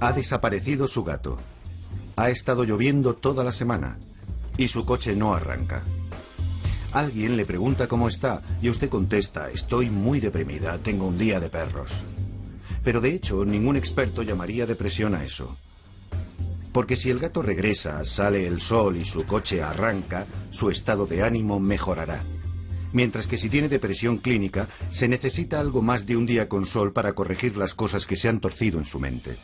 Ha desaparecido su gato. Ha estado lloviendo toda la semana y su coche no arranca. Alguien le pregunta cómo está y usted contesta: estoy muy deprimida, tengo un día de perros. Pero de hecho, ningún experto llamaría depresión a eso. Porque si el gato regresa, sale el sol y su coche arranca, su estado de ánimo mejorará. Mientras que si tiene depresión clínica, se necesita algo más de un día con sol para corregir las cosas que se han torcido en su mente.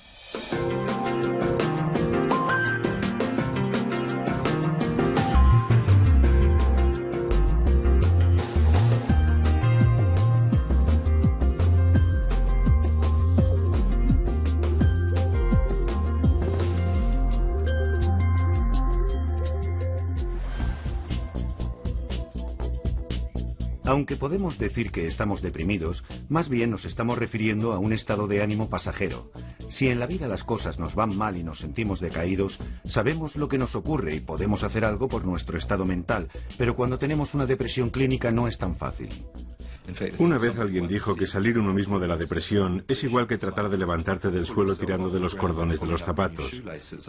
Aunque podemos decir que estamos deprimidos, más bien nos estamos refiriendo a un estado de ánimo pasajero. Si en la vida las cosas nos van mal y nos sentimos decaídos, sabemos lo que nos ocurre y podemos hacer algo por nuestro estado mental, pero cuando tenemos una depresión clínica no es tan fácil. Una vez alguien dijo que salir uno mismo de la depresión es igual que tratar de levantarte del suelo tirando de los cordones de los zapatos.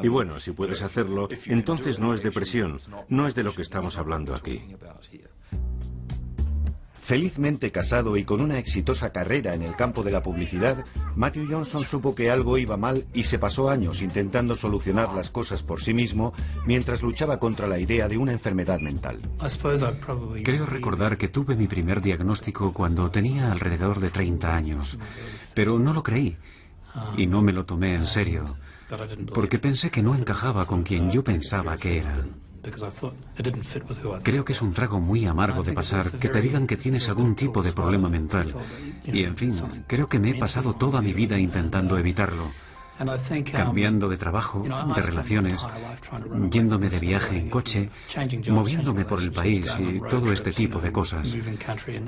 Y bueno, si puedes hacerlo, entonces no es depresión, no es de lo que estamos hablando aquí. Felizmente casado y con una exitosa carrera en el campo de la publicidad, Matthew Johnson supo que algo iba mal y se pasó años intentando solucionar las cosas por sí mismo mientras luchaba contra la idea de una enfermedad mental. Creo recordar que tuve mi primer diagnóstico cuando tenía alrededor de 30 años, pero no lo creí y no me lo tomé en serio, porque pensé que no encajaba con quien yo pensaba que era. Creo que es un trago muy amargo de pasar que te digan que tienes algún tipo de problema mental. Y en fin, creo que me he pasado toda mi vida intentando evitarlo. Cambiando de trabajo, de relaciones, yéndome de viaje en coche, moviéndome por el país y todo este tipo de cosas.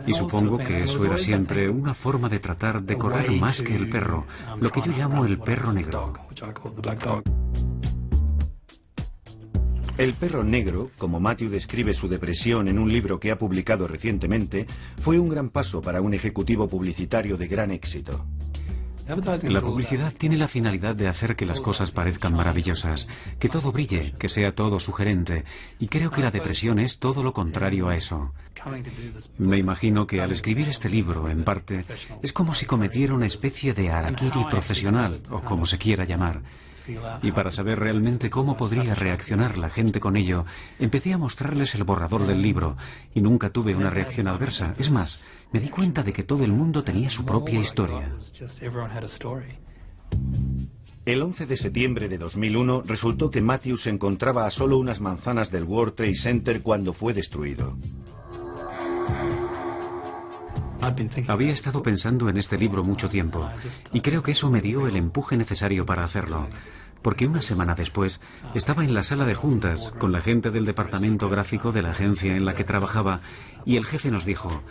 Y supongo que eso era siempre una forma de tratar de correr más que el perro, lo que yo llamo el perro negro. El perro negro, como Matthew describe su depresión en un libro que ha publicado recientemente, fue un gran paso para un ejecutivo publicitario de gran éxito. La publicidad tiene la finalidad de hacer que las cosas parezcan maravillosas, que todo brille, que sea todo sugerente, y creo que la depresión es todo lo contrario a eso. Me imagino que al escribir este libro, en parte, es como si cometiera una especie de harakiri profesional, o como se quiera llamar. Y para saber realmente cómo podría reaccionar la gente con ello, empecé a mostrarles el borrador del libro y nunca tuve una reacción adversa. Es más, me di cuenta de que todo el mundo tenía su propia historia. El 11 de septiembre de 2001 resultó que Matthew se encontraba a solo unas manzanas del World Trade Center cuando fue destruido. Había estado pensando en este libro mucho tiempo y creo que eso me dio el empuje necesario para hacerlo. Porque una semana después estaba en la sala de juntas con la gente del departamento gráfico de la agencia en la que trabajaba y el jefe nos dijo: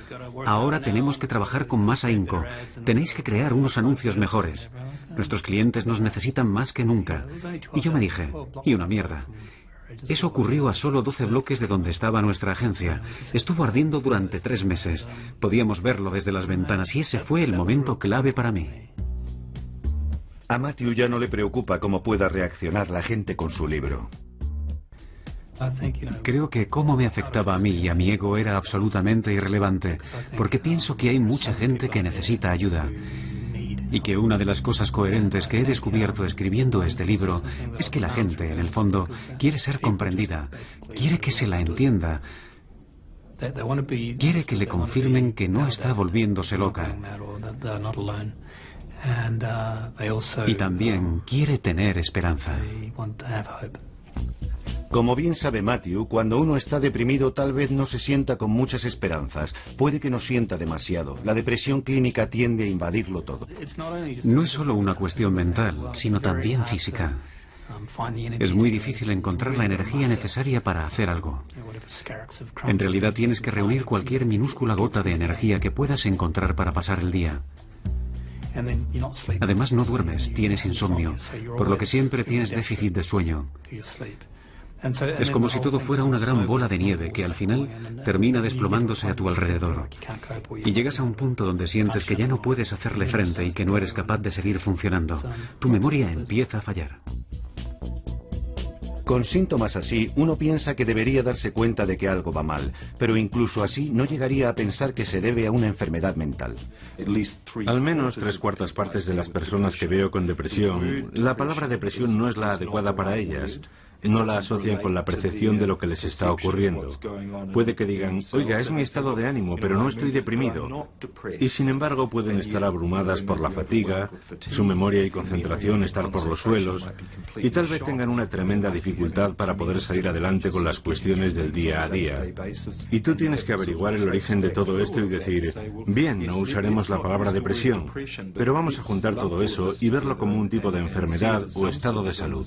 ahora tenemos que trabajar con más ahínco, tenéis que crear unos anuncios mejores. Nuestros clientes nos necesitan más que nunca. Y yo me dije: y una mierda. Eso ocurrió a solo 12 bloques de donde estaba nuestra agencia. Estuvo ardiendo durante 3 meses. Podíamos verlo desde las ventanas y ese fue el momento clave para mí. A Matthew ya no le preocupa cómo pueda reaccionar la gente con su libro. Creo que cómo me afectaba a mí y a mi ego era absolutamente irrelevante, porque pienso que hay mucha gente que necesita ayuda. Y que una de las cosas coherentes que he descubierto escribiendo este libro es que la gente, en el fondo, quiere ser comprendida, quiere que se la entienda, quiere que le confirmen que no está volviéndose loca. Y también quiere tener esperanza. Como bien sabe Matthew, cuando uno está deprimido tal vez no se sienta con muchas esperanzas. Puede que no sienta demasiado. La depresión clínica tiende a invadirlo todo. No es solo una cuestión mental, sino también física. Es muy difícil encontrar la energía necesaria para hacer algo. En realidad tienes que reunir cualquier minúscula gota de energía que puedas encontrar para pasar el día. Además no duermes, tienes insomnio, por lo que siempre tienes déficit de sueño. Es como si todo fuera una gran bola de nieve que al final termina desplomándose a tu alrededor. Y llegas a un punto donde sientes que ya no puedes hacerle frente y que no eres capaz de seguir funcionando. Tu memoria empieza a fallar. Con síntomas así, uno piensa que debería darse cuenta de que algo va mal, pero incluso así no llegaría a pensar que se debe a una enfermedad mental. Al menos 3/4 partes de las personas que veo con depresión, la palabra depresión no es la adecuada para ellas. No la asocian con la percepción de lo que les está ocurriendo. Puede que digan, oiga, es mi estado de ánimo, pero no estoy deprimido. Y sin embargo pueden estar abrumadas por la fatiga, su memoria y concentración estar por los suelos, y tal vez tengan una tremenda dificultad para poder salir adelante con las cuestiones del día a día. Y tú tienes que averiguar el origen de todo esto y decir, bien, no usaremos la palabra depresión, pero vamos a juntar todo eso y verlo como un tipo de enfermedad o estado de salud.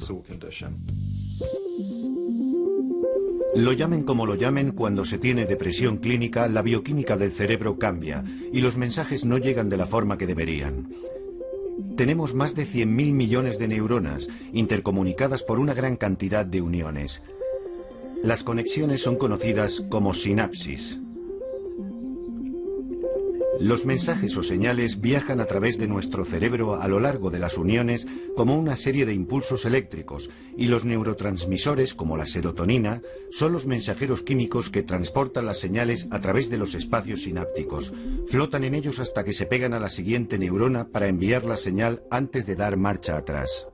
Lo llamen como lo llamen, cuando se tiene depresión clínica, la bioquímica del cerebro cambia y los mensajes no llegan de la forma que deberían. Tenemos más de 100.000 millones de neuronas, intercomunicadas por una gran cantidad de uniones. Las conexiones son conocidas como sinapsis. Los mensajes o señales viajan a través de nuestro cerebro a lo largo de las uniones como una serie de impulsos eléctricos, y los neurotransmisores, como la serotonina, son los mensajeros químicos que transportan las señales a través de los espacios sinápticos. Flotan en ellos hasta que se pegan a la siguiente neurona para enviar la señal antes de dar marcha atrás.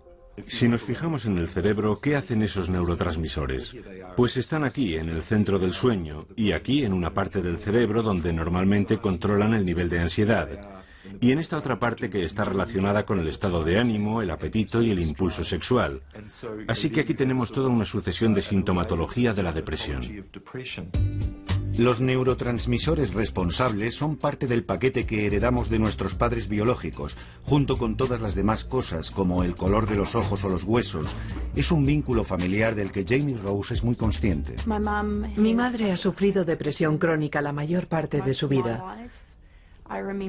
Si nos fijamos en el cerebro, ¿qué hacen esos neurotransmisores? Pues están aquí, en el centro del sueño, y aquí en una parte del cerebro donde normalmente controlan el nivel de ansiedad, y en esta otra parte que está relacionada con el estado de ánimo, el apetito y el impulso sexual. Así que aquí tenemos toda una sucesión de sintomatología de la depresión. Los neurotransmisores responsables son parte del paquete que heredamos de nuestros padres biológicos, junto con todas las demás cosas, como el color de los ojos o los huesos. Es un vínculo familiar del que Jamie Rose es muy consciente. Mi madre ha sufrido depresión crónica la mayor parte de su vida.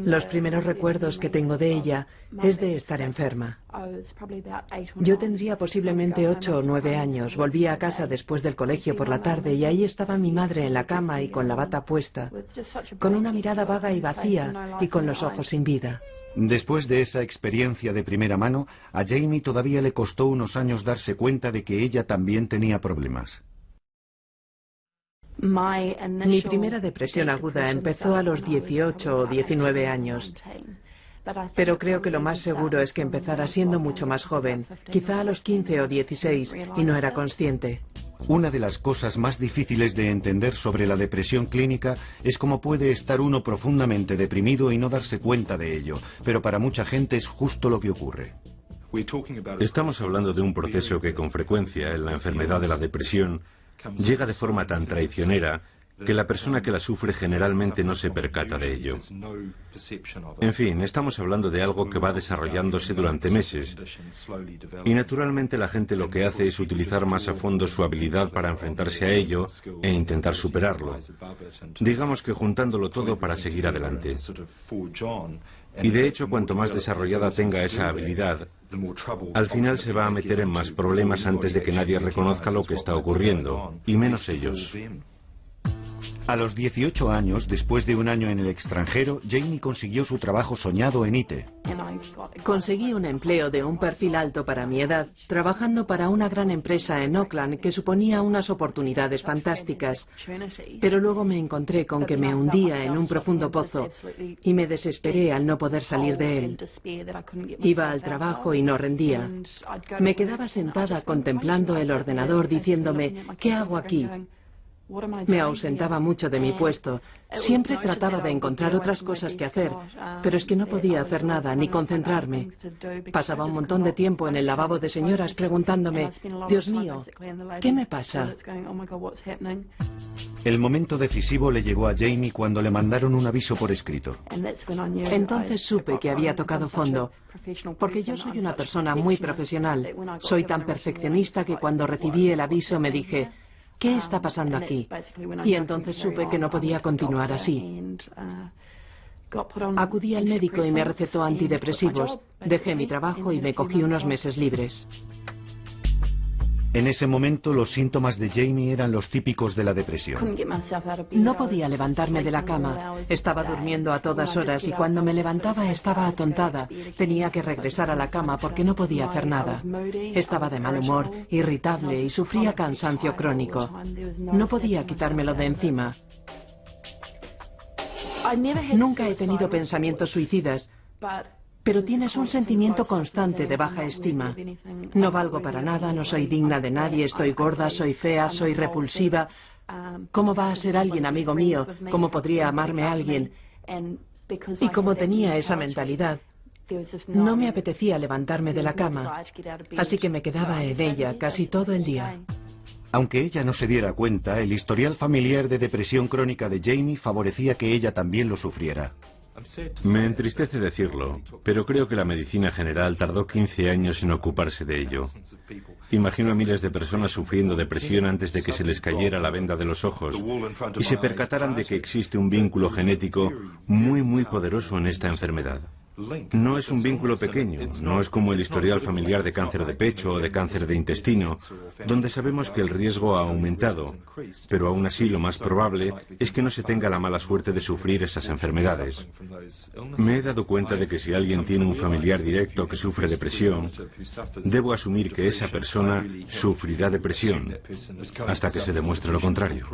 Los primeros recuerdos que tengo de ella es de estar enferma. Yo tendría posiblemente 8 o 9 años. Volvía a casa después del colegio por la tarde y ahí estaba mi madre en la cama y con la bata puesta, con una mirada vaga y vacía y con los ojos sin vida. Después de esa experiencia de primera mano, a Jamie todavía le costó unos años darse cuenta de que ella también tenía problemas. Mi primera depresión aguda empezó a los 18 o 19 años, pero creo que lo más seguro es que empezara siendo mucho más joven, quizá a los 15 o 16, y no era consciente. Una de las cosas más difíciles de entender sobre la depresión clínica es cómo puede estar uno profundamente deprimido y no darse cuenta de ello, pero para mucha gente es justo lo que ocurre. Estamos hablando de un proceso que con frecuencia en la enfermedad de la depresión llega de forma tan traicionera que la persona que la sufre generalmente no se percata de ello. En fin, estamos hablando de algo que va desarrollándose durante meses, y naturalmente la gente lo que hace es utilizar más a fondo su habilidad para enfrentarse a ello e intentar superarlo. Digamos que juntándolo todo para seguir adelante. Y de hecho, cuanto más desarrollada tenga esa habilidad, al final se va a meter en más problemas antes de que nadie reconozca lo que está ocurriendo, y menos ellos. A los 18 años, después de un año en el extranjero, Jamie consiguió su trabajo soñado en IT. Conseguí un empleo de un perfil alto para mi edad, trabajando para una gran empresa en Auckland que suponía unas oportunidades fantásticas. Pero luego me encontré con que me hundía en un profundo pozo y me desesperé al no poder salir de él. Iba al trabajo y no rendía. Me quedaba sentada contemplando el ordenador diciéndome, ¿qué hago aquí? Me ausentaba mucho de mi puesto. Siempre trataba de encontrar otras cosas que hacer, pero es que no podía hacer nada, ni concentrarme. Pasaba un montón de tiempo en el lavabo de señoras preguntándome, Dios mío, ¿qué me pasa? El momento decisivo le llegó a Jamie cuando le mandaron un aviso por escrito. Entonces supe que había tocado fondo, porque yo soy una persona muy profesional. Soy tan perfeccionista que cuando recibí el aviso me dije, ¿qué está pasando aquí? Y entonces supe que no podía continuar así. Acudí al médico y me recetó antidepresivos. Dejé mi trabajo y me cogí unos meses libres. En ese momento los síntomas de Jamie eran los típicos de la depresión. No podía levantarme de la cama. Estaba durmiendo a todas horas y cuando me levantaba estaba atontada. Tenía que regresar a la cama porque no podía hacer nada. Estaba de mal humor, irritable y sufría cansancio crónico. No podía quitármelo de encima. Nunca he tenido pensamientos suicidas, pero tienes un sentimiento constante de baja estima. No valgo para nada, no soy digna de nadie, estoy gorda, soy fea, soy repulsiva. ¿Cómo va a ser alguien amigo mío? ¿Cómo podría amarme alguien? Y como tenía esa mentalidad, no me apetecía levantarme de la cama, así que me quedaba en ella casi todo el día. Aunque ella no se diera cuenta, el historial familiar de depresión crónica de Jamie favorecía que ella también lo sufriera. Me entristece decirlo, pero creo que la medicina general tardó 15 años en ocuparse de ello. Imagino a miles de personas sufriendo depresión antes de que se les cayera la venda de los ojos y se percataran de que existe un vínculo genético muy poderoso en esta enfermedad. No es un vínculo pequeño, no es como el historial familiar de cáncer de pecho o de cáncer de intestino, donde sabemos que el riesgo ha aumentado, pero aún así lo más probable es que no se tenga la mala suerte de sufrir esas enfermedades. Me he dado cuenta de que si alguien tiene un familiar directo que sufre depresión, debo asumir que esa persona sufrirá depresión hasta que se demuestre lo contrario.